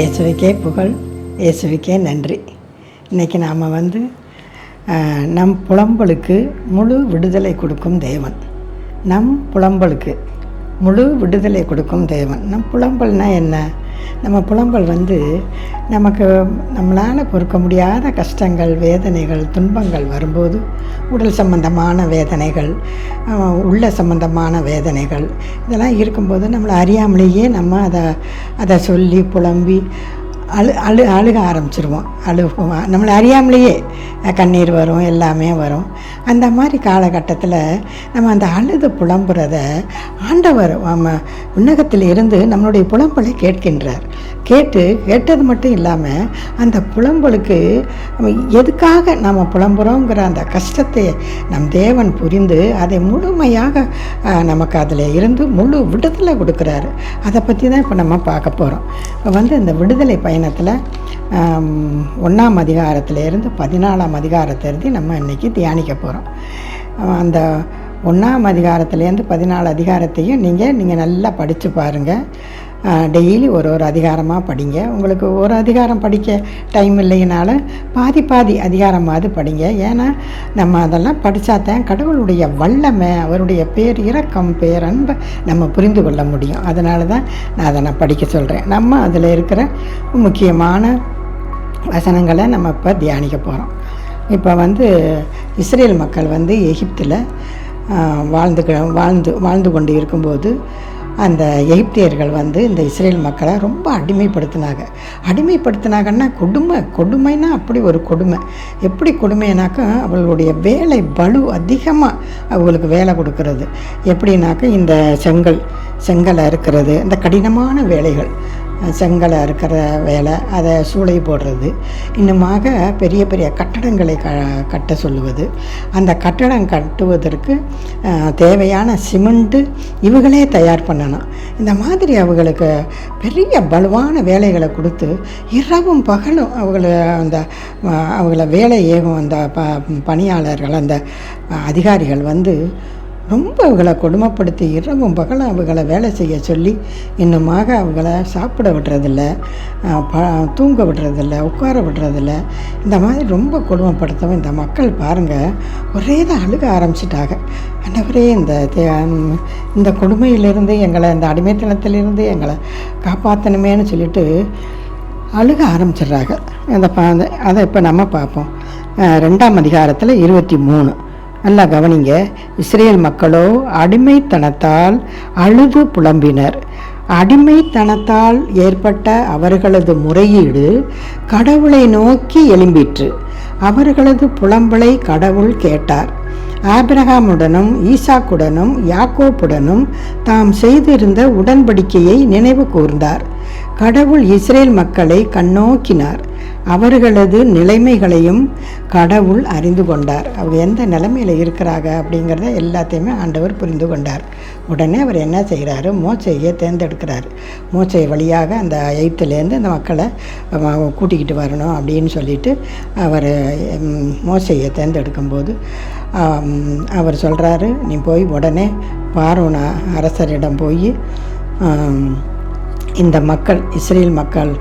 இயேசுவுக்கே புகழ், இயேசுவுக்கே நன்றி. இன்றைக்கி நாம் நம் புலம்பலுக்கு முழு விடுதலை கொடுக்கும் தேவன். நம் புலம்பலுக்கு முழு விடுதலை கொடுக்கும் தேவன். நம் புலம்பல்னால் என்ன? நம்ம புலம்பல் நமக்கு நம்மளால் பொறுக்க முடியாத கஷ்டங்கள், வேதனைகள், துன்பங்கள் வரும்போது, உடல் சம்பந்தமான வேதனைகள், உள்ள சம்பந்தமான வேதனைகள், இதெல்லாம் இருக்கும்போது நம்மளை அறியாமலேயே நம்ம அதை சொல்லி புலம்பி அழுக ஆரம்பிச்சிருவோம். நம்மளை அறியாமலேயே கண்ணீர் வரும், எல்லாமே வரும். அந்த மாதிரி காலகட்டத்தில் நம்ம அந்த அழுது புலம்புறத ஆண்டவர் உன்னகத்தில் இருந்து நம்மளுடைய புலம்பலை கேட்கின்றார். கேட்டது மட்டும் இல்லாமல் அந்த புலம்பலுக்கு எதுக்காக நம்ம புலம்புறோங்கிற அந்த கஷ்டத்தை நம் தேவன் புரிந்து அதை முழுமையாக நமக்கு அதில் இருந்து முழு விடுதலை கொடுக்குறாரு. அதை பற்றி தான் இப்போ நம்ம பார்க்க போகிறோம். இப்போ இந்த விடுதலை பயணத்தில் 1ஆம் அதிகாரத்திலேருந்து 14ஆம் அதிகாரத்திலிருந்து நம்ம இன்றைக்கி தியானிக்க போகிறோம். அந்த 1ஆம் அதிகாரத்துலேருந்து 14 அதிகாரத்தையும் நீங்கள் நல்லா படித்து பாருங்கள். டெய்லி ஒரு அதிகாரமாக படிங்க. உங்களுக்கு ஒரு அதிகாரம் படிக்க டைம் இல்லைனாலும் பாதி அதிகாரமாவது படிங்க. ஏன்னா நம்ம அதெல்லாம் படித்தாதான் கடவுளுடைய வல்லமை, அவருடைய பேர் இரக்கம், பேரன்பை நம்ம புரிந்து கொள்ள முடியும். அதனால தான் நான் படிக்க சொல்கிறேன். நம்ம அதில் இருக்கிற முக்கியமான வசனங்களை நம்ம இப்போ தியானிக்க போகிறோம். இப்போ இஸ்ரேல் மக்கள் எகிப்தில் வாழ்ந்து கொண்டு இருக்கும்போது அந்த எகிப்தியர்கள் இந்த இஸ்ரேல் மக்களை ரொம்ப அடிமைப்படுத்தினாங்கன்னா கொடுமைனா அப்படி ஒரு கொடுமை. எப்படி கொடுமைனாக்கா அவர்களுடைய வேலை பளு அதிகமாக அவங்களுக்கு வேலை கொடுக்கறது. எப்படின்னாக்கா இந்த செங்கலை அறுக்கிறது, இந்த கடினமான வேலைகள், செங்கலை அறுக்கிற வேலை, அதை சூளை போடுறது, இன்னுமாக பெரிய பெரிய கட்டடங்களை கட்ட சொல்லுவது, அந்த கட்டடம் கட்டுவதற்கு தேவையான சிமெண்ட்டு இவங்களே தயார் பண்ணணும். இந்த மாதிரி அவங்களுக்கு பெரிய பலுவான வேலைகளை கொடுத்து இரவும் பகலும் அவங்கள வேலை ஏகும் அந்த பணியாளர்கள், அந்த அதிகாரிகள் ரொம்ப அவங்கள கொடுமைப்படுத்தி இரவும் பகலும் அவங்கள வேலை செய்ய சொல்லி, இன்னுமாக அவங்கள சாப்பிட விடுறதில்ல, தூங்க விடுறதில்ல, உட்கார விடுறதில்ல. இந்த மாதிரி ரொம்ப கொடுமைப்படுத்தவும் இந்த மக்கள் பாருங்கள் ஒரே தான் அழுக ஆரம்பிச்சிட்டாங்க. ஆண்டவரே, இந்த கொடுமையிலிருந்து எங்களை, இந்த அடிமைத்தனத்திலிருந்து எங்களை காப்பாற்றணுமேனு சொல்லிட்டு அழுக ஆரம்பிச்சிடுறாங்க. அதை இப்போ நம்ம பார்ப்போம். 2ஆம் அதிகாரத்தில் 23 நல்லா கவனிங்க. இஸ்ரேல் மக்களோ அடிமைத்தனத்தால் அழுது புலம்பினர். அடிமைத்தனத்தால் ஏற்பட்ட அவர்களது முறையீடு கடவுளை நோக்கி எழும்பிற்று. அவர்களது புலம்பலை கடவுள் கேட்டார். ஆபிரகாமுடனும் ஈசாக்குடனும் யாக்கோப்புடனும் தாம் செய்திருந்த உடன்படிக்கையை நினைவு கூர்ந்தார். கடவுள் இஸ்ரேல் மக்களை கண்ணோக்கினார். அவர்களது நிலைமைகளையும் கடவுள் அறிந்து கொண்டார். அவங்க எந்த நிலைமையில் இருக்கிறாங்க அப்படிங்கிறத எல்லாத்தையுமே ஆண்டவர் புரிந்து கொண்டார். உடனே அவர் என்ன செய்கிறாரு? மோசேயை தேர்ந்தெடுக்கிறார். மோசே வழியாக அந்த எகிப்திலேருந்து அந்த மக்களை கூட்டிக்கிட்டு வரணும் அப்படின்னு சொல்லிட்டு அவர் மோசேயை தேர்ந்தெடுக்கும்போது அவர் சொல்கிறாரு, நீ போய் உடனே பார்வோன் அரசரிடம் போய் இந்த மக்கள், இஸ்ரேல் மக்கள்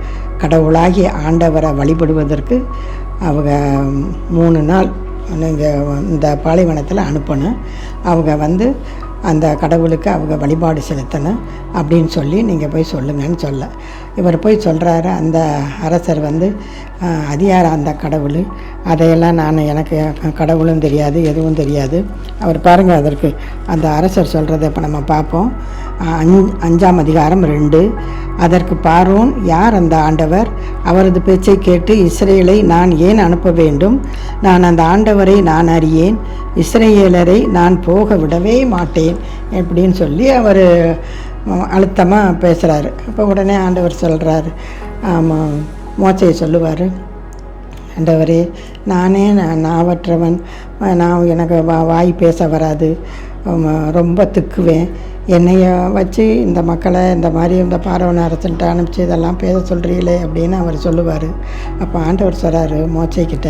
கடவுளாகிய ஆண்டவரை வழிபடுவதற்கு அவங்க 3 நாள் இந்த பாலைவனத்தில் அனுப்பணும். அவங்க அந்த கடவுளுக்கு அவங்க வழிபாடு செலுத்தணும் அப்படின்னு சொல்லி நீங்கள் போய் சொல்லுங்கன்னு இவர் போய் சொல்கிறாரு. அந்த அரசர் அது யார் அந்த கடவுள்? அதையெல்லாம் எனக்கு கடவுளும் தெரியாது, எதுவும் தெரியாது. அவர் பாருங்கள், அதற்கு அந்த அரசர் சொல்கிறத இப்போ நம்ம பார்ப்போம். 5ஆம் அதிகாரம் 2. அதற்கு பார்வோன், யார் அந்த ஆண்டவர்? அவரது பேச்சை கேட்டு இஸ்ரேலை நான் ஏன் அனுப்ப வேண்டும்? நான் அந்த ஆண்டவரை நான் அறியேன். இஸ்ரேலரை நான் போக விடவே மாட்டேன் அப்படின்னு சொல்லி அவர் அழுத்தமாக பேசுகிறாரு. அப்போ உடனே ஆண்டவர் சொல்கிறாரு, மோசையை சொல்லுவார், ஆண்டவரே, நாவற்றவன், எனக்கு வாய் பேச வராது, ரொம்ப திக்குவேன், என்னைய வச்சு இந்த மக்களை இந்த மாதிரி இந்த பார்வோன் அரசன்ட்ட அனுப்பிச்சு இதெல்லாம் பேச சொல்கிறீங்களே அப்படின்னு அவர் சொல்லுவார். அப்போ ஆண்டவர் சொல்கிறாரு மோசேக்கிட்ட,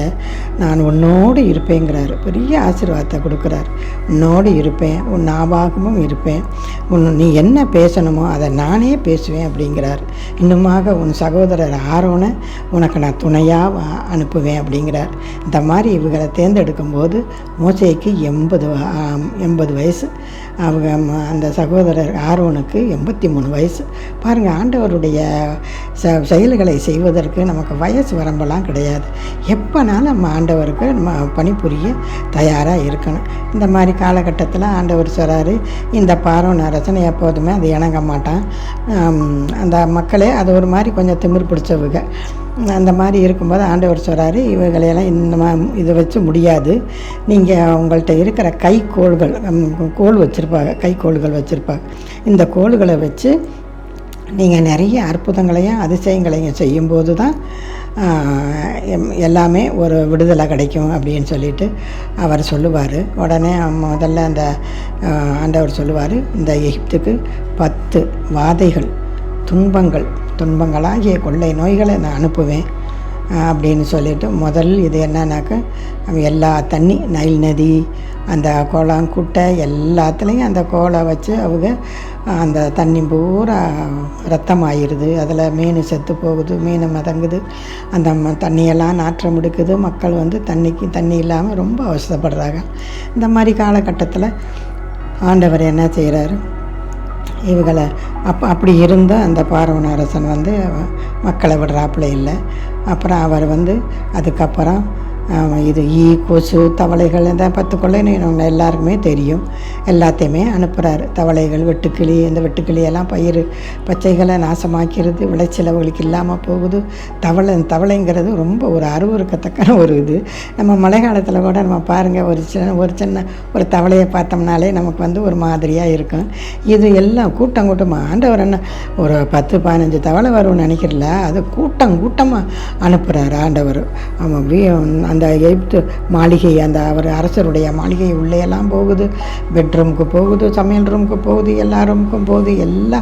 நான் உன்னோடு இருப்பேங்கிறாரு. பெரிய ஆசீர்வாதத்தை கொடுக்குறாரு. உன்னோடு இருப்பேன், உன் ஞாபகமும் இருப்பேன், நீ என்ன பேசணுமோ அதை நானே பேசுவேன் அப்படிங்கிறார். இன்னுமாக உன் சகோதரர் ஆரோனை உனக்கு நான் துணையாக அனுப்புவேன் அப்படிங்கிறார். இந்த மாதிரி இவங்களை தேர்ந்தெடுக்கும்போது மோசேக்கு 80 வயசு, அவங்க அந்த சகோதரர் ஆரோனுக்கு 83 வயசு. பாருங்கள், ஆண்டவருடைய செயல்களை செய்வதற்கு நமக்கு வயசு வரம்பெல்லாம் கிடையாது. எப்போனாலும் நம்ம ஆண்டவருக்கு நம்ம பணிபுரிய தயாராக இருக்கணும். இந்த மாதிரி காலகட்டத்தில் ஆண்டவர் சொல்கிறாரு, இந்த பார்வோன் அரசன் எப்போதுமே அது இணங்க மாட்டான். அந்த மக்களே அது ஒரு மாதிரி கொஞ்சம் திமிர் பிடிச்சவங்க. அந்த மாதிரி இருக்கும்போது ஆண்டவர் சொல்கிறாரு, இவைகளையெல்லாம் இந்த இதை வச்சு முடியாது. நீங்கள் உங்கள்கிட்ட இருக்கிற கோல் வச்சுருப்பாங்க, கைக்கோள்கள் வச்சுருப்பாங்க. இந்த கோள்களை வச்சு நீங்கள் நிறைய அற்புதங்களையும் அதிசயங்களையும் செய்யும்போது தான் எல்லாமே ஒரு விடுதலை கிடைக்கும் அப்படின்னு சொல்லிட்டு அவர் சொல்லுவார். உடனே முதல்ல அந்த ஆண்டவர் சொல்லுவார், இந்த எகிப்துக்கு 10 வாதைகள், துன்பங்களாகிய கொள்ளை நோய்களை நான் அனுப்புவேன் அப்படின்னு சொல்லிட்டு, முதல் இது என்னன்னாக்கா எல்லா தண்ணி, நைல் நதி, அந்த குளம் குட்டை எல்லாத்துலேயும் அந்த கோலை வச்சு அவங்க அந்த தண்ணி பூரா ரத்தமாகிடுது. அதில் மீன் செத்து போகுது, மீன் மதங்குது, அந்த தண்ணியெல்லாம் நாற்றம் எடுக்குது. மக்கள் வந்து தண்ணி இல்லாமல் ரொம்ப அவசரப்படுறாங்க. இந்த மாதிரி காலகட்டத்தில் ஆண்டவர் என்ன செய்கிறாரு, இவங்களை அப்படி இருந்த அந்த பார்வோன் அரசன் வந்து மக்களை விடுறாப்புல இல்லை. அப்புறம் அவர் வந்து அதுக்கப்புறம் இது கொசு, தவளைகள், இந்த 10 கொள்ளைன்னு எல்லாருக்குமே தெரியும். எல்லாத்தையுமே அனுப்புகிறாரு. தவளைகள், வெட்டுக்கிளி, இந்த வெட்டுக்கிளியெல்லாம் பயிர் பச்சைகளை நாசமாக்கிறது, விளைச்சலவுகளுக்கு இல்லாமல் போகுது. தவளைங்கிறது ரொம்ப ஒரு அருவருக்கத்தக்கான ஒரு இது. நம்ம மழை காலத்தில் கூட நம்ம பாருங்கள், ஒரு சின்ன ஒரு தவளையை பார்த்தோம்னாலே நமக்கு வந்து ஒரு மாதிரியாக இருக்கும். இது எல்லாம் கூட்டமாக ஆண்டவர் என்ன ஒரு 10-15 தவளை வரும்னு நினைக்கிறல, அது கூட்டமாக அனுப்புகிறாரு ஆண்டவர். அவன் அந்த எகிப்து மாளிகை, அந்த அவர் அரசருடைய மாளிகை உள்ளேயெல்லாம் போகுது, பெட்ரூமுக்கு போகுது, சமையல் ரூமுக்கு போகுது, எல்லா ரூமுக்கும் போகுது, எல்லா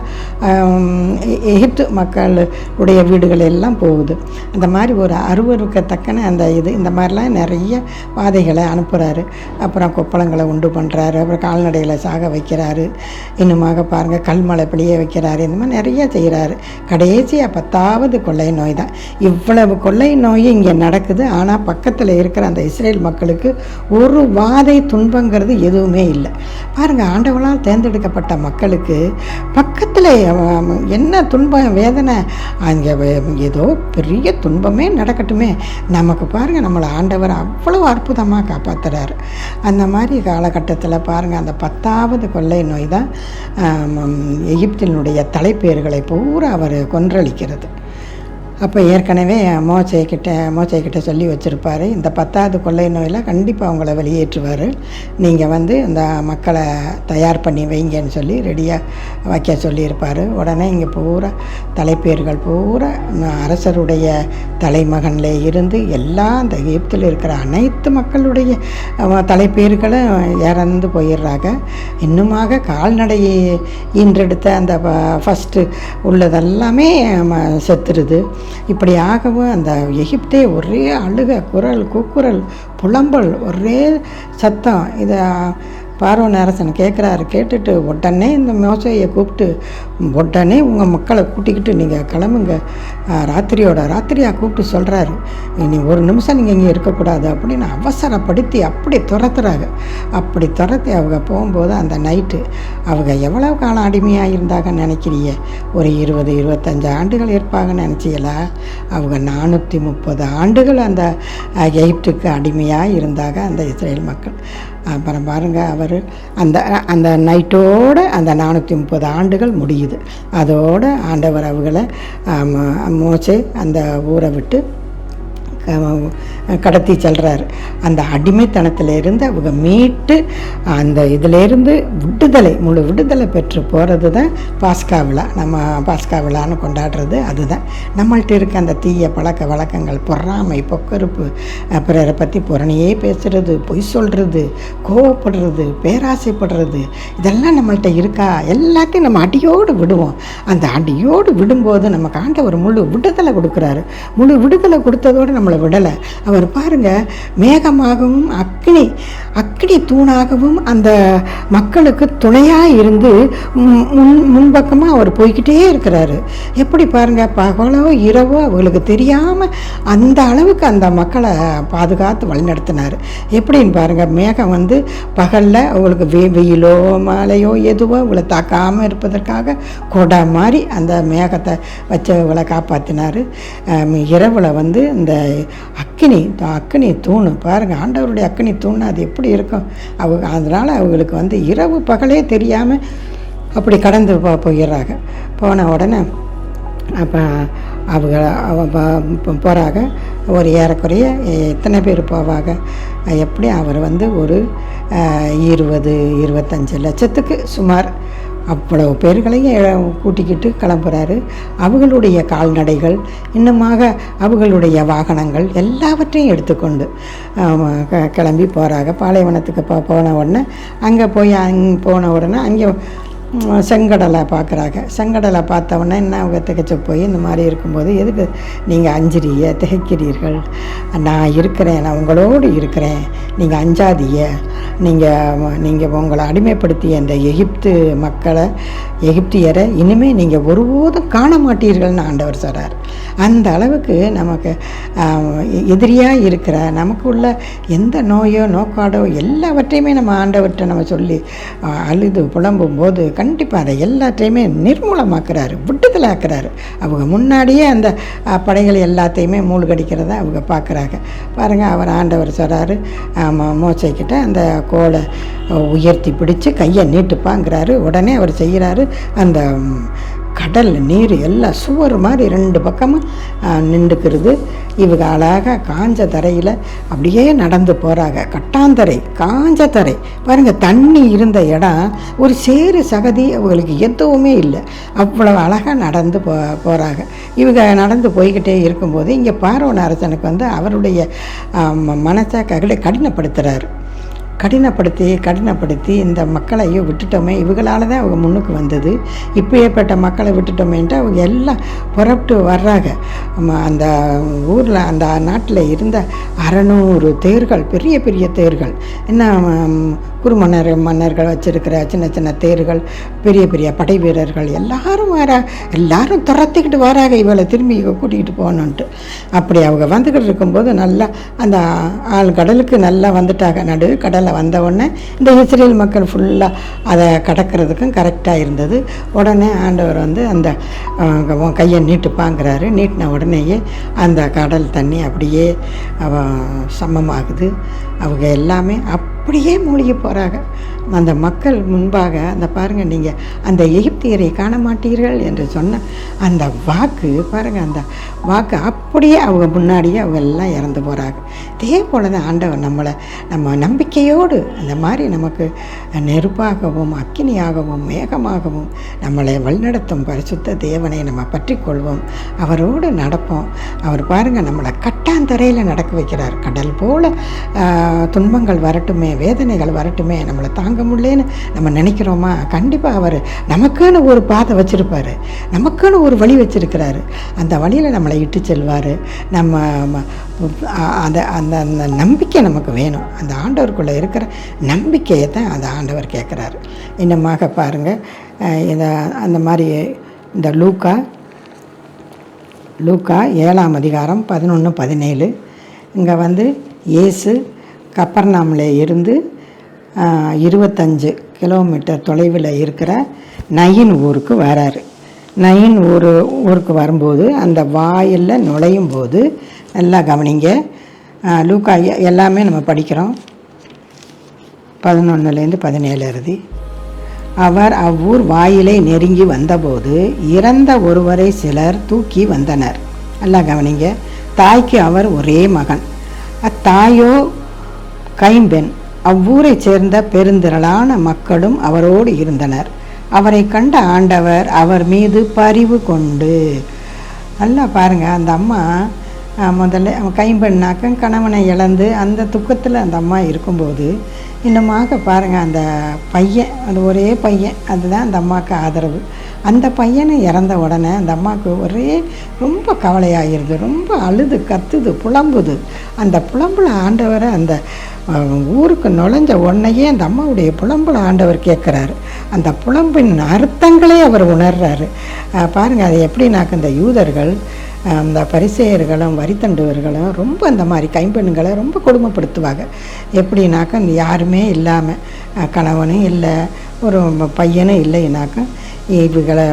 எகிப்து மக்களுடைய வீடுகள் எல்லாம் போகுது. அந்த மாதிரி ஒரு அருவருக்கத்தக்கன அந்த இந்த மாதிரிலாம் நிறைய வாதைகளை அனுப்புகிறாரு. அப்புறம் கொப்பளங்களை உண்டு பண்ணுறாரு, அப்புறம் கால்நடைகளை சாக வைக்கிறாரு, இன்னுமாக பாருங்கள் கல்மலை பிழைய வைக்கிறாரு. இந்த மாதிரி நிறைய செய்கிறாரு. கடைசியாக 10வது கொள்ளை நோய் தான். இவ்வளவு கொள்ளை நோய் இங்கே நடக்குது. ஆனால் பக்கத்தில் இருக்கிற அந்த இஸ்ரேல் மக்களுக்கு ஒரு வாதை துன்பங்கிறது எதுவுமே இல்லை. பாருங்கள், ஆண்டவரால் தேர்ந்தெடுக்கப்பட்ட மக்களுக்கு பக்கத்தில் என்ன துன்பம் வேதனை, அங்கே ஏதோ பெரிய துன்பமே நடக்கட்டுமே, நமக்கு பாருங்கள் நம்மளை ஆண்டவர் அவ்வளோ அற்புதமாக காப்பாற்றுறாரு. அந்த மாதிரி காலகட்டத்தில் பாருங்கள், அந்த 10வது கொள்ளை நோய் தான் எகிப்தினுடைய தலைப்பேர்களை பூரா அவர் கொன்றளிக்கிறது. அப்போ ஏற்கனவே மோசேக்கிட்ட சொல்லி வச்சுருப்பார், இந்த 10வது கொள்ளை நோயில் கண்டிப்பாக அவங்கள வெளியேற்றுவார், நீங்கள் வந்து இந்த மக்களை தயார் பண்ணி வைங்கன்னு சொல்லி ரெடியாக வைக்க சொல்லியிருப்பார். உடனே இங்கே பூரா தலைப்பேர்கள் பூரா அரசருடைய தலைமகனில் இருந்து எல்லா அந்த எகிப்தில் இருக்கிற அனைத்து மக்களுடைய தலைப்பேர்களும் இறந்து போயிடுறாங்க. இன்னுமாக கால்நடையை ஈன்றெடுத்த அந்த ஃபஸ்ட்டு உள்ளதெல்லாமே செத்துருது. இப்படியாகவும் அந்த எகிப்தே ஒரே அழுக, கூக்குரல், புலம்பல், ஒரே சத்தம். இதை பார்வோன் அரசன் கேட்டுட்டு உடனே இந்த மோசேயை கூப்பிட்டு, உடனே உங்கள் மக்களை கூட்டிக்கிட்டு நீங்கள் கிளம்புங்க, ராத்திரியாக கூப்பிட்டு சொல்கிறாரு, இனி ஒரு நிமிஷம் நீங்கள் இங்கே இருக்கக்கூடாது அப்படின்னு அவசரப்படுத்தி அப்படி துரத்துறாங்க. அப்படி துரத்தி அவங்க போகும்போது அந்த நைட்டு அவங்க எவ்வளவு காலம் அடிமையாக இருந்தாங்கன்னு நினைக்கிறீங்க? ஒரு 20-25 ஆண்டுகள் இருப்பாங்கன்னு நினச்சிங்களா? அவங்க 430 ஆண்டுகள் அந்த எகிப்துக்கு அடிமையாக இருந்தாங்க அந்த இஸ்ரேல் மக்கள். அப்புறம் பாருங்கள், அவர் அந்த நைட்டோடு அந்த 430 ஆண்டுகள் முடியுது. அதோடு ஆண்டவர் அவங்களை மோசே அந்த ஊரை விட்டு கடத்தி செல்கிறாரு. அந்த அடிமைத்தனத்திலேருந்து அவங்க மீட்டு அந்த இதிலேருந்து முழு விடுதலை பெற்று போகிறது தான் பாஸ்கா விழா. நம்ம பாஸ்கா விழான்னு கொண்டாடுறது அதுதான். நம்மள்ட்ட இருக்க அந்த தீய பழக்க வழக்கங்கள், பொறாமை, பொக்கருப்பு, பிறரை பற்றி புறணியே பேசுகிறது, பொய் சொல்கிறது, கோவப்படுறது, பேராசைப்படுறது, இதெல்லாம் நம்மள்ட்ட இருக்கா? எல்லாத்தையும் நம்ம அடியோடு விடுவோம். அந்த அடியோடு விடும்போது நமக்கு ஆண்டவர் முழு விடுதலை கொடுக்குறாரு. முழு விடுதலை கொடுத்ததோடு நம்மளை விடலை. அவர் பாருங்கள், மேகமாகவும் அக்கினி தூணாகவும் அந்த மக்களுக்கு துணையாக இருந்து முன்பக்கமாக அவர் போய்கிட்டே இருக்கிறாரு. எப்படி பாருங்கள், பகலோ இரவோ அவங்களுக்கு தெரியாமல் அந்த அளவுக்கு அந்த மக்களை பாதுகாத்து வழிநடத்தினார். எப்படின்னு பாருங்கள், மேகம் வந்து பகலில் அவங்களுக்கு வெயிலோ மழையோ எதுவோ அவங்களை தாக்காமல் இருப்பதற்காக கொடை மாதிரி அந்த மேகத்தை வச்சு அவளை காப்பாற்றினார். இரவில் வந்து இந்த அக்கினி தூண் பாருங்கள், ஆண்டவருடைய அக்கினி தூண் அது எப்படி இருக்கும் அதனால் அவங்களுக்கு வந்து இரவு பகலே தெரியாமல் அப்படி கடந்து போயிடுறாங்க. போன உடனே அப்போ அவங்க போகிறாங்க. ஒரு ஏறக்குறைய எத்தனை பேர் போவாங்க, எப்படி அவர் வந்து ஒரு 20-25 லட்சத்துக்கு சுமார் அவ்வளவு பேர்களையும் கூட்டிக்கிட்டு கிளம்புறாரு. அவங்களுடைய கால்நடைகள், இன்னுமாக அவங்களுடைய வாகனங்கள் எல்லாவற்றையும் எடுத்துக்கொண்டு கிளம்பி போகிறாங்க. பாலைவனத்துக்கு போன உடனே அங்கே போன உடனே அங்கே செங்கடலை பார்க்குறாங்க. செங்கடலை பார்த்தவொடனே என்ன அவங்க திகைச்சு போய், இந்த மாதிரி இருக்கும்போது எதுக்கு நீங்கள் அஞ்சிரிய திகைக்கிறீர்கள்? நான் இருக்கிறேன், நான் உங்களோடு இருக்கிறேன், நீங்கள் அஞ்சாதீய. நீங்கள் உங்களை அடிமைப்படுத்திய இந்த எகிப்தியரை இனிமேல் நீங்கள் ஒருபோதும் காண மாட்டீர்கள்னு ஆண்டவர் சொல்கிறார். அந்த அளவுக்கு நமக்கு எதிரியாக இருக்கிற நமக்கு உள்ள எந்த நோயோ நோக்காடோ எல்லாவற்றையுமே நம்ம ஆண்டவர்கிட்ட நம்ம சொல்லி அழுது புலம்பும் போது கண்டிப்பாக அதை எல்லாத்தையுமே நிர்மூலமாக்குறாரு, விடுதலாக்குறாரு. அவங்க முன்னாடியே அந்த படைகள் எல்லாத்தையுமே மூழ்கடிக்கிறத அவங்க பார்க்குறாங்க. பாருங்கள், அவர் ஆண்டவர் சொல்கிறாரு மோசைக்கிட்ட அந்த கோலை உயர்த்தி பிடிச்சி கையை நீட்டுப்பாங்கிறாரு. உடனே அவர் செய்கிறாரு. அந்த கடல் நீர் எல்லாம் சுவர் மாதிரி 2 பக்கமும் நின்றுக்கிறது. இவங்க அழகாக காஞ்ச தரையில் அப்படியே நடந்து போகிறாங்க. கட்டாந்தரை, காஞ்ச தரை பாருங்கள், தண்ணி இருந்த இடம் ஒரு சேறு சகதி அவங்களுக்கு எதுவுமே இல்லை. அவ்வளோ அழகாக நடந்து போகிறாங்க. இவங்க நடந்து போய்கிட்டே இருக்கும்போது இங்கே பார்வோன் அரசனுக்கு வந்து அவருடைய மனசை கடினப்படுத்தி இந்த மக்களையும் விட்டுட்டோமே, இவங்களால தான் அவங்க முன்னுக்கு வந்தது, இப்போ ஏற்பட்ட மக்களை விட்டுட்டோமேன்ட்டு அவங்க எல்லாம் புறப்பட்டு வர்றாங்க. அந்த ஊரில் அந்த நாட்டில் இருந்த 600 தேர்கள், பெரிய பெரிய தேர்கள், மன்னர்கள் வச்சுருக்கிற சின்ன சின்ன தேர்கள், பெரிய பெரிய படை வீரர்கள் எல்லாரும் துரத்திக்கிட்டு வராங்க இவளை திரும்பி கூட்டிக்கிட்டு போகணுன்ட்டு. அப்படி அவங்க வந்துக்கிட்டு இருக்கும்போது நல்லா அந்த கடலுக்கு நல்லா வந்துட்டாங்க. கடலை வந்தவுடனே இந்த இஸ்ரேல் மக்கள் ஃபுல்லாக அதை கடக்கிறதுக்கும் கரெக்டாக இருந்தது. உடனே ஆண்டவர் வந்து அந்த கையை நீட்டுப்பாங்கிறாரு. நீட்டின உடனேயே அந்த கடல் தண்ணி அப்படியே சமமாகுது. அவங்க எல்லாமே அப்படியே மூழ்கி போகிறாங்க. அந்த மக்கள் முன்பாக அந்த பாருங்கள், நீங்கள் அந்த எகிப்தியரை காண மாட்டீர்கள் என்று சொன்ன அந்த வாக்கு பாருங்கள், அந்த வாக்கு அப்படியே அவங்க முன்னாடியே அவங்க எல்லாம் இறந்து போகிறாங்க. இதே போல தான் ஆண்டவர் நம்ம நம்பிக்கையோடு அந்த மாதிரி நமக்கு நெருப்பாகவும் அக்கினியாகவும் மேகமாகவும் நம்மளை வழிநடத்தும் பரிசுத்த தேவனை நம்ம பற்றி கொள்வோம், அவரோடு நடப்போம். அவர் பாருங்கள், நம்மளை கட்டாந்தரையில் நடக்க வைக்கிறார். கடல் போல் துன்பங்கள் வரட்டுமே, வேதனைகள் வரட்டுமே, நம்மளை தாங்க முடியலன்னு நம்ம நினைக்கிறோமா? கண்டிப்பாக அவர் நமக்குன்னு ஒரு பாதை வச்சுருப்பார், நமக்குன்னு ஒரு வழி வச்சுருக்கிறாரு. அந்த வழியில் நம்மளை இட்டு செல்வார். நம்ம அந்த அந்த அந்த நம்பிக்கை நமக்கு வேணும். அந்த ஆண்டவருக்குள்ளே இருக்கிற நம்பிக்கையை தான் அந்த ஆண்டவர் கேட்குறாரு. இன்னமாக பாருங்கள், அந்த மாதிரி இந்த லூக்கா 7ஆம் அதிகாரம் 11-17 இங்கே வந்து இயேசு கப்பர்நாமில் இருந்து 25 கிலோமீட்டர் தொலைவில் இருக்கிற நயின் ஊருக்கு வராரு. நயின் ஊருக்கு வரும்போது அந்த வாயிலில் நுழையும் போது நல்லா கவனிங்க. லூக்கா எல்லாமே நம்ம படிக்கிறோம், 11-17 அவர் அவ்வூர் வாயிலை நெருங்கி வந்தபோது இறந்த ஒருவரை சிலர் தூக்கி வந்தனர். நல்லா கவனிங்க. தாய்க்கு அவர் ஒரே மகன். அத்தாயோ கைம்பெண். அவ்வூரைச் சேர்ந்த பெருந்திரளான மக்களும் அவரோடு இருந்தனர். அவரை கண்ட ஆண்டவர் அவர் மீது பரிவு கொண்டு, நல்லா பாருங்கள், அந்த அம்மா முதல்ல கைம்பெண்ணாக்க கணவனை இழந்து அந்த துக்கத்தில் அந்த அம்மா இருக்கும்போது இன்னமாக பாருங்கள், அந்த பையன், அந்த ஒரே பையன், அதுதான் அந்த அம்மாவுக்கு ஆதரவு. அந்த பையனை இறந்த உடனே அந்த அம்மாவுக்கு ஒரே ரொம்ப கவலையாகிடுது. ரொம்ப அழுது கத்துது, புலம்புது. அந்த புலம்புல ஆண்டவரை அந்த ஊருக்கு நுழைஞ்ச உடனேயே அந்த அம்மாவுடைய புலம்புல ஆண்டவர் கேட்குறாரு. அந்த புலம்பின் அர்த்தங்களே அவர் உணர்றாரு. பாருங்கள், அது எப்படின்னாக்க இந்த யூதர்கள், அந்த பரிசேயர்களும் வரித்தண்டுவர்களும் ரொம்ப அந்த மாதிரி கைம்பெண்களை ரொம்ப கொடுமைப்படுத்துவாங்க. எப்படின்னாக்கா யாருமே இல்லாமல், கணவனும் இல்லை, ஒரு பையனும் இல்லைனாக்கா இவர்களை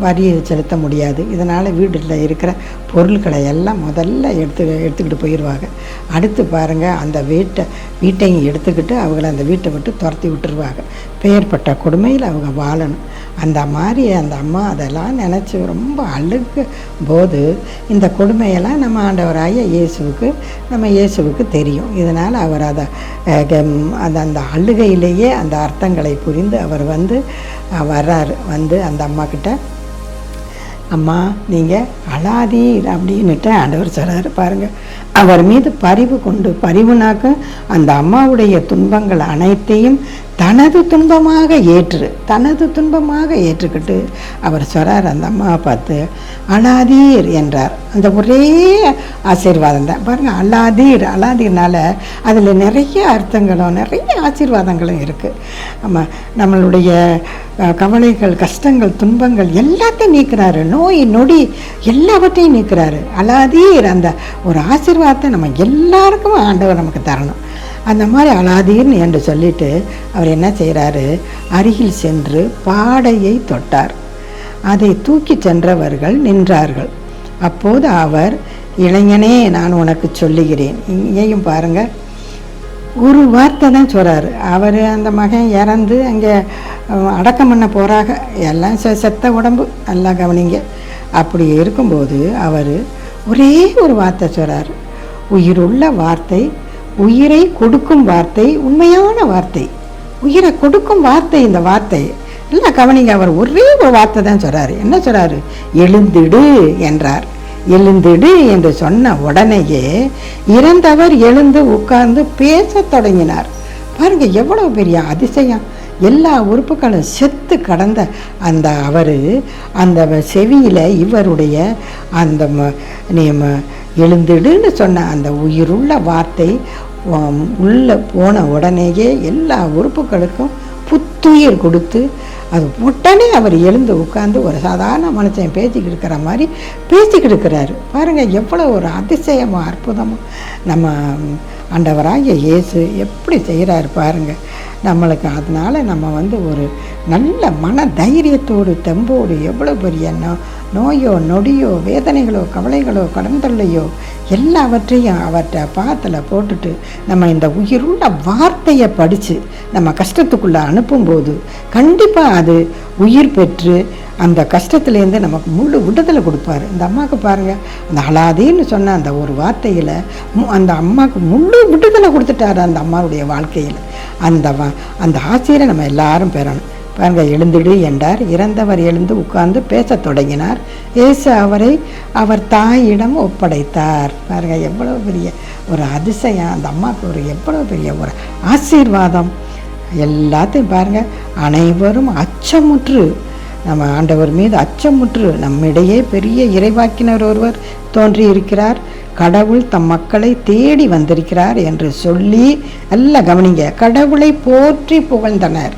வரி செலுத்த முடியாது. இதனால் வீட்டில் இருக்கிற பொருட்களை எல்லாம் முதல்ல எடுத்துக்கிட்டு போயிடுவாங்க. அடுத்து பாருங்கள், அந்த வீட்டையும் எடுத்துக்கிட்டு அவங்கள அந்த வீட்டை விட்டு துரத்தி விட்டுருவாங்க. பெயர்பட்ட கொடுமையில் அவங்க வாழணும். அந்த மாதிரி அந்த அம்மா அதெல்லாம் நினச்சி ரொம்ப அழுக்கு போது இந்த கொடுமையெல்லாம் நம்ம ஆண்டவராகிய இயேசுவுக்கு தெரியும். இதனால் அவர் அந்த அழுகையிலேயே அந்த அர்த்தங்களை புரிந்து அவர் வர்றாரு. அந்த அம்மா கிட்ட, அம்மா நீங்கள் அழாதீர் அப்படின்னுட்டு ஆண்டவர் சொல்கிறாரு. பாருங்கள், அவர் மீது பரிவு கொண்டு, பரிவுனாக்க அந்த அம்மாவுடைய துன்பங்கள் அனைத்தையும் தனது துன்பமாக ஏற்றுக்கிட்டு அவர் சொல்கிறார். அந்த அம்மாவை பார்த்து அழாதீர் என்றார். அந்த ஒரே ஆசீர்வாதம் தான். பாருங்கள், அழாதீர்னால அதில் நிறைய அர்த்தங்களும் நிறைய ஆசீர்வாதங்களும் இருக்குது. நம்மளுடைய கவலைகள், கஷ்டங்கள், துன்பங்கள் எல்லாத்தையும் நீக்கிறாரு. நோய் நொடி எல்லாவற்றையும் நீக்கிறாரு. அழாதீர், அந்த ஒரு ஆசீர்வாதத்தை நம்ம எல்லாருக்கும் ஆண்டவர் நமக்கு தரணும். அந்த மாதிரி அழாதீர்னு என்று சொல்லிட்டு அவர் என்ன செய்கிறாரு, அருகில் சென்று பாடையை தொட்டார். அதை தூக்கி சென்றவர்கள் நின்றார்கள். அப்போது அவர், இளைஞனே, நான் உனக்கு சொல்லுகிறேன். இங்கேயும் பாருங்கள், ஒரு வார்த்தை தான் சொல்கிறாரு. அவர் அந்த மகன் இறந்து அங்கே அடக்கம் பண்ண போகிறாங்க. எல்லாம் செத்த உடம்பு, நல்லா கவனிங்க. அப்படி இருக்கும்போது அவர் ஒரே ஒரு வார்த்தை சொல்கிறார். உயிருள்ள வார்த்தை, உயிரை கொடுக்கும் வார்த்தை, உண்மையான வார்த்தை, உயிரை கொடுக்கும் வார்த்தை. இந்த வார்த்தை நல்லா கவனிங்க. அவர் ஒரே ஒரு வார்த்தை தான் சொல்கிறாரு. என்ன சொல்கிறாரு, எழுந்திடு என்றார். எழுந்திடு என்று சொன்ன உடனேயே இறந்தவர் எழுந்து உட்கார்ந்து பேசத் தொடங்கினார். பாருங்க, எவ்வளவு பெரிய அதிசயம். எல்லா உறுப்புகளும் செத்து கடந்த அந்த அவர் அந்த செவியில் இவருடைய அந்த எழுந்திடுன்னு சொன்ன அந்த உயிருள்ள வார்த்தை உள்ளே போன உடனேயே எல்லா உறுப்புகளுக்கும் புத்துயிர் கொடுத்து அது உடனே அவர் எழுந்து உட்கார்ந்து ஒரு சாதாரண மனுஷன் பேசிக்கிட்டு இருக்கிற மாதிரி பேசிக்கிட்டு இருக்கிறாரு. பாருங்கள், எவ்வளோ ஒரு அதிசயமோ அற்புதமோ நம்ம ஆண்டவராகிய இயேசு எப்படி செய்கிறாரு பாருங்கள். நம்மளுக்கு அதனால் நம்ம ஒரு நல்ல மன தைரியத்தோடு தெம்போடு எவ்வளோ பெரிய நோயோ நொடியோ வேதனைகளோ கவலைகளோ கடன் தொல்லையோ எல்லாவற்றையும் அவற்றை பாத்தில் போட்டுட்டு நம்ம இந்த உயிருள்ள வார்த்தையை படித்து நம்ம கஷ்டத்துக்குள்ளே அனுப்பும்போது கண்டிப்பாக அது உயிர் பெற்று அந்த கஷ்டத்துலேருந்து நமக்கு முழு விடுதலை கொடுப்பார். இந்த அம்மாவுக்கு பாருங்கள், அந்த அழாதேன்னு சொன்ன அந்த ஒரு வார்த்தையில் அந்த அம்மாவுக்கு முழு விடுதலை கொடுத்துட்டாரு அந்த அம்மாவுடைய வாழ்க்கையில். அந்த ஆசையை நம்ம எல்லாரும் பெறணும். பாருங்கள், எழுந்திடு என்றார். இறந்தவர் எழுந்து உட்கார்ந்து பேசத் தொடங்கினார். இயேசு அவரை அவர் தாயிடம் ஒப்படைத்தார். பாருங்கள், எவ்வளோ பெரிய ஒரு அதிசயம். அந்த அம்மாவுக்கு எவ்வளோ பெரிய ஒரு ஆசீர்வாதம். எல்லாத்தையும் பாருங்கள், அனைவரும் அச்சமுற்று நம்ம ஆண்டவர் மீது அச்சமுற்று நம்மிடையே பெரிய இறைவாக்கினர் ஒருவர் தோன்றி இருக்கிறார், கடவுள் தம் மக்களை தேடி வந்திருக்கிறார் என்று சொல்லி நல்லா கவனிங்க, கடவுளை போற்றி புகழ்ந்தனர்.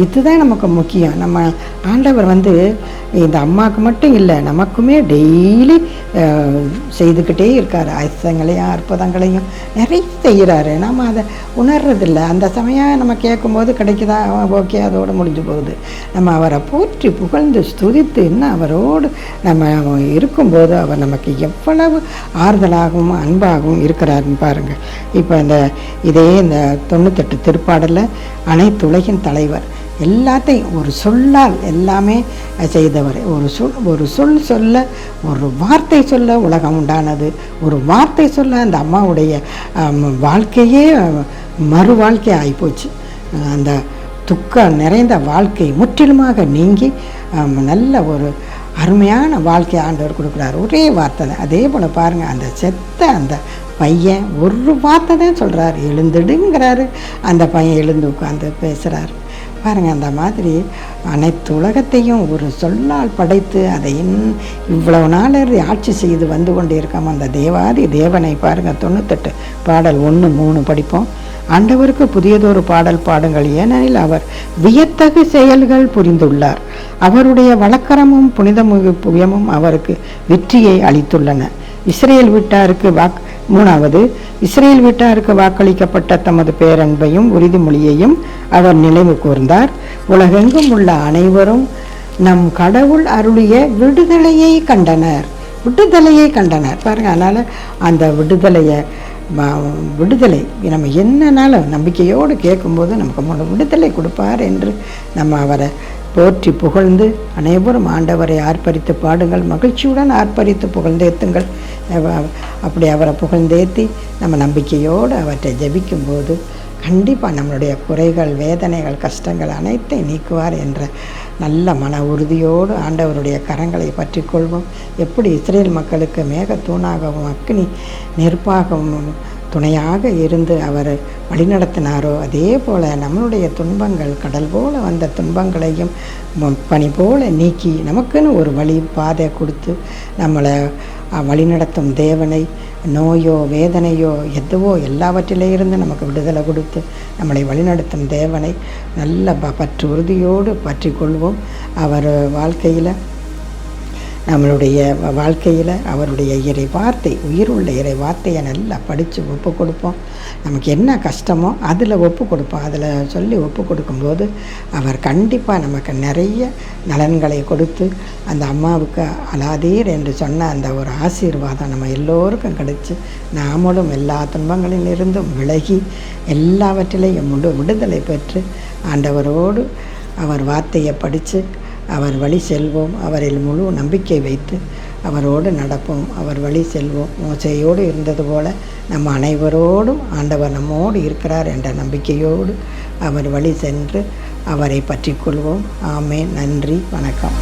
இதுதான் நமக்கு முக்கியம். நம்ம ஆண்டவர் இந்த அம்மாவுக்கு மட்டும் இல்லை, நமக்குமே டெய்லி செய்துக்கிட்டே இருக்கார். அதிசயங்களையும் அற்புதங்களையும் நிறைய செய்கிறாரு. நம்ம அதை உணர்றதில்லை. அந்த சமயம் நம்ம கேட்கும்போது கிடைக்குதா, ஓகே, அதோடு முடிஞ்சு போகுது. நம்ம அவரை போற்றி புகழ்ந்து ஸ்துதித்து இன்னும் அவரோடு நம்ம இருக்கும்போது அவர் நமக்கு எவ்வளவு ஆறுதலாகவும் அன்பாகவும் இருக்கிறாருன்னு பாருங்கள். இப்போ இந்த 98 திருப்பாடலில் அனைத்துலகின் தலைவர் எல்லாத்தையும் ஒரு சொல்லால் எல்லாமே செய்தவர். ஒரு சொல் சொல்ல, ஒரு வார்த்தை சொல்ல உலகம் உண்டானது. ஒரு வார்த்தை சொல்ல அந்த அம்மாவுடைய வாழ்க்கையே மறு வாழ்க்கை ஆகிப்போச்சு. அந்த துக்கம் நிறைந்த வாழ்க்கை முற்றிலுமாக நீங்கி நல்ல ஒரு அருமையான வாழ்க்கை ஆண்டவர் கொடுக்குறாரு. ஒரே வார்த்தை தான். அதே போல் பாருங்கள், அந்த செத்த அந்த பையன் ஒரு வார்த்தை தான் சொல்கிறார், எழுந்துடுங்கிறாரு. அந்த பையன் எழுந்து உட்காந்து பேசுகிறாரு. பாருங்கள், அந்த மாதிரி அனைத்து உலகத்தையும் ஒரு சொல்லால் படைத்து அதை இவ்வளவு நாள் ஆட்சி செய்து வந்து கொண்டு இருக்காம அந்த தேவாதி தேவனை பாருங்கள். 98 பாடல் 1-3 படிப்போம். ஆண்டவருக்கு புதியதொரு பாடல் பாடுங்கள், ஏனெனில் அவர் வியத்தகு செயல்கள் புரிந்துள்ளார். அவருடைய வழக்கரமும் புனிதமும் அவருக்கு வெற்றியை அளித்துள்ளன. இஸ்ரேல் வீட்டாருக்கு 3வது இஸ்ரேல் வீட்டாருக்கு வாக்களிக்கப்பட்ட தமது பேரன்பையும் உறுதிமொழியையும் அவர் நினைவு கூர்ந்தார். உலகெங்கும் உள்ள அனைவரும் நம் கடவுள் அருளிய விடுதலையை கண்டனர். பாருங்க. அதனால் அந்த விடுதலை நம்ம என்னன்னாலும் நம்பிக்கையோடு கேட்கும்போது நமக்கு விடுதலை கொடுப்பார் என்று நம்ம அவரை போற்றி புகழ்ந்து அனைவரும் ஆண்டவரை ஆர்ப்பரித்து பாடுங்கள், மகிழ்ச்சியுடன் ஆர்ப்பரித்து புகழ்ந்தேத்துங்கள். அப்படி அவரை புகழ்ந்தேத்தி நம்ம நம்பிக்கையோடு அவற்றை ஜெபிக்கும்போது கண்டிப்பாக நம்மளுடைய குறைகள், வேதனைகள், கஷ்டங்கள் அனைத்தையும் நீக்குவார் என்ற நல்ல மன உறுதியோடு ஆண்டவருடைய கரங்களை பற்றி கொள்வோம். எப்படி இஸ்ரேல் மக்களுக்கு மேகத்தூணாகவும் அக்னி நெருப்பாகவும் துணையாக இருந்து அவர் வழிநடத்தினாரோ, அதே போல் நம்மளுடைய துன்பங்கள் கடல் போல வந்த துன்பங்களையும் பனி போல நீக்கி நமக்குன்னு ஒரு வழி பாதை கொடுத்து நம்மளை வழிநடத்தும் தேவனை, நோயோ வேதனையோ எதுவோ எல்லாவற்றிலே இருந்து நமக்கு விடுதலை கொடுத்து நம்மளை வழிநடத்தும் தேவனை நல்ல பற்று உறுதியோடு பற்றி கொள்வோம். அவர் நம்மளுடைய வாழ்க்கையில் அவருடைய இறை வார்த்தை, உயிருள்ள இறை வார்த்தையை நல்லா படித்து ஒப்பு கொடுப்போம். நமக்கு என்ன கஷ்டமோ அதில் ஒப்பு கொடுப்போம். அதில் சொல்லி ஒப்பு கொடுக்கும்போது அவர் கண்டிப்பாக நமக்கு நிறைய நலன்களை கொடுத்து அந்த அம்மாவுக்கு அலாதீர் என்று சொன்ன அந்த ஒரு ஆசீர்வாதம் நம்ம எல்லோருக்கும் கிடைச்சி நாமளும் எல்லா துன்பங்களிலிருந்தும் விலகி எல்லாவற்றிலையும் விடுதலை பெற்று ஆண்டவரோடு அவர் வார்த்தையை படித்து அவர் வழி செல்வோம். அவரில் முழு நம்பிக்கை வைத்து அவரோடு நடப்போம். அவர் வழி செல்வோம். மோசையோடு இருந்தது போல நம்ம அனைவரோடும் ஆண்டவர் நம்மோடு இருக்கிறார் என்ற நம்பிக்கையோடு அவர் வழி சென்று அவரை பற்றி கொள்வோம். ஆமென். நன்றி. வணக்கம்.